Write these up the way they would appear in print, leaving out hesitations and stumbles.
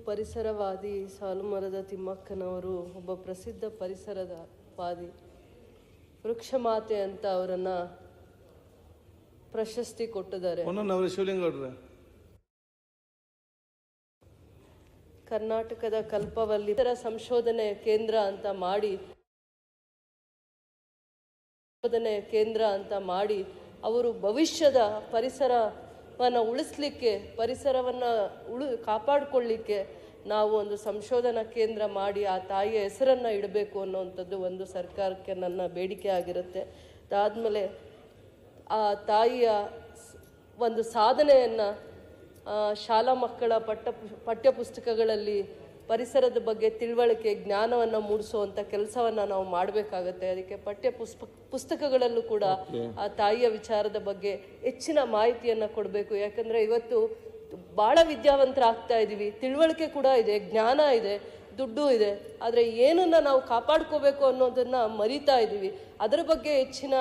ಪರಿಸರವಾದಿ ಸಾಲುಮರದ ತಿಮ್ಮಕ್ಕನವರು ಒಬ್ಬ ಪ್ರಸಿದ್ಧ ಪರಿಸರದ ವಾದಿ, ವೃಕ್ಷ ಮಾತೆ ಅಂತ ಅವರನ್ನ ಪ್ರಶಸ್ತಿ ಕೊಟ್ಟಿದ್ದಾರೆ. ಕರ್ನಾಟಕದ ಕಲ್ಪವಲ್ಲಿ ಸಂಶೋಧನೆ ಕೇಂದ್ರ ಅಂತ ಮಾಡಿ ಅವರು ಭವಿಷ್ಯದ ಪರಿಸರವನ್ನು ಉಳಿಸ್ಲಿಕ್ಕೆ, ಪರಿಸರವನ್ನು ಕಾಪಾಡಿಕೊಳ್ಳಿಕ್ಕೆ ನಾವು ಒಂದು ಸಂಶೋಧನಾ ಕೇಂದ್ರ ಮಾಡಿ ಆ ತಾಯಿಯ ಹೆಸರನ್ನು ಇಡಬೇಕು ಅನ್ನೋವಂಥದ್ದು ಒಂದು ಸರ್ಕಾರಕ್ಕೆ ನನ್ನ ಬೇಡಿಕೆ ಆಗಿರುತ್ತೆ. ಅದಾದಮೇಲೆ ಆ ತಾಯಿಯ ಒಂದು ಸಾಧನೆಯನ್ನು ಶಾಲಾ ಮಕ್ಕಳ ಪಠ್ಯಪುಸ್ತಕಗಳಲ್ಲಿ ಪರಿಸರದ ಬಗ್ಗೆ ತಿಳುವಳಿಕೆ, ಜ್ಞಾನವನ್ನು ಮೂಡಿಸುವಂಥ ಕೆಲಸವನ್ನು ನಾವು ಮಾಡಬೇಕಾಗತ್ತೆ. ಅದಕ್ಕೆ ಪುಸ್ತಕಗಳಲ್ಲೂ ಕೂಡ ಆ ತಾಯಿಯ ವಿಚಾರದ ಬಗ್ಗೆ ಹೆಚ್ಚಿನ ಮಾಹಿತಿಯನ್ನು ಕೊಡಬೇಕು. ಯಾಕಂದರೆ ಇವತ್ತು ಭಾಳ ವಿದ್ಯಾವಂತರಾಗ್ತಾ ಇದ್ದೀವಿ, ತಿಳುವಳಿಕೆ ಕೂಡ ಇದೆ, ಜ್ಞಾನ ಇದೆ, ದುಡ್ಡು ಇದೆ, ಆದರೆ ಏನನ್ನು ನಾವು ಕಾಪಾಡ್ಕೋಬೇಕು ಅನ್ನೋದನ್ನು ಮರಿತಾ ಇದ್ದೀವಿ. ಅದರ ಬಗ್ಗೆ ಹೆಚ್ಚಿನ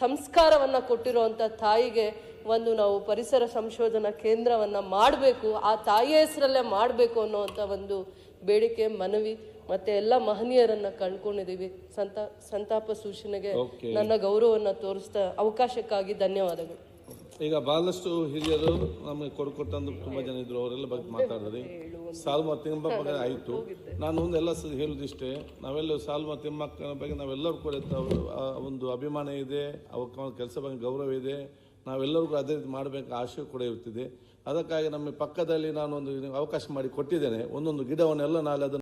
ಸಂಸ್ಕಾರವನ್ನು ಕೊಟ್ಟಿರುವಂಥ ತಾಯಿಗೆ ಒಂದು ನಾವು ಪರಿಸರ ಸಂಶೋಧನಾ ಕೇಂದ್ರವನ್ನು ಮಾಡಬೇಕು, ಆ ತಾಯಿಯ ಹೆಸರಲ್ಲೇ ಮಾಡಬೇಕು ಅನ್ನೋವಂಥ ಒಂದು ಬೇಡಿಕೆ, ಮನವಿ. ಮತ್ತು ಎಲ್ಲ ಮಹನೀಯರನ್ನು ಕಳ್ಕೊಂಡಿದ್ದೀವಿ. ಸಂತಾಪ ಸೂಚನೆಗೆ ನನ್ನ ಗೌರವವನ್ನು ತೋರಿಸ್ತಾ ಅವಕಾಶಕ್ಕಾಗಿ ಧನ್ಯವಾದಗಳು. ಈಗ ಬಹಳಷ್ಟು ಹಿರಿಯರು ನಮಗೆ ಕೊಟ್ಟಂದು ತುಂಬ ಜನ ಇದ್ರು, ಅವರೆಲ್ಲ ಬಗ್ಗೆ ಮಾತಾಡಿದ್ರಿ. ಸಾಲುಮರ ತಿಮ್ಮಕ್ಕ ಬಗ್ಗೆ ಆಯಿತು. ನಾನು ಒಂದೆಲ್ಲ ಹೇಳುದಿಷ್ಟೇ, ನಾವೆಲ್ಲ ಸಾಲುಮರ ತಿಮ್ಮಕ್ಕನ ಬಗ್ಗೆ ನಾವೆಲ್ಲರೂ ಕೂಡ ಒಂದು ಅಭಿಮಾನ ಇದೆ, ಅವಕ್ಕೆ ಕೆಲಸ ಬಗ್ಗೆ ಗೌರವ ಇದೆ. ನಾವೆಲ್ಲರಿಗೂ ಅದೇ ರೀತಿ ಮಾಡಬೇಕು ಆಶೆ ಕೂಡ ಇರ್ತಿದೆ. ಅದಕ್ಕಾಗಿ ನಮ್ಮ ಪಕ್ಕದಲ್ಲಿ ನಾನು ಒಂದು ಅವಕಾಶ ಮಾಡಿ ಕೊಟ್ಟಿದ್ದೇನೆ. ಒಂದೊಂದು ಗಿಡವನ್ನೆಲ್ಲ ನಾಳೆ ಅದನ್ನು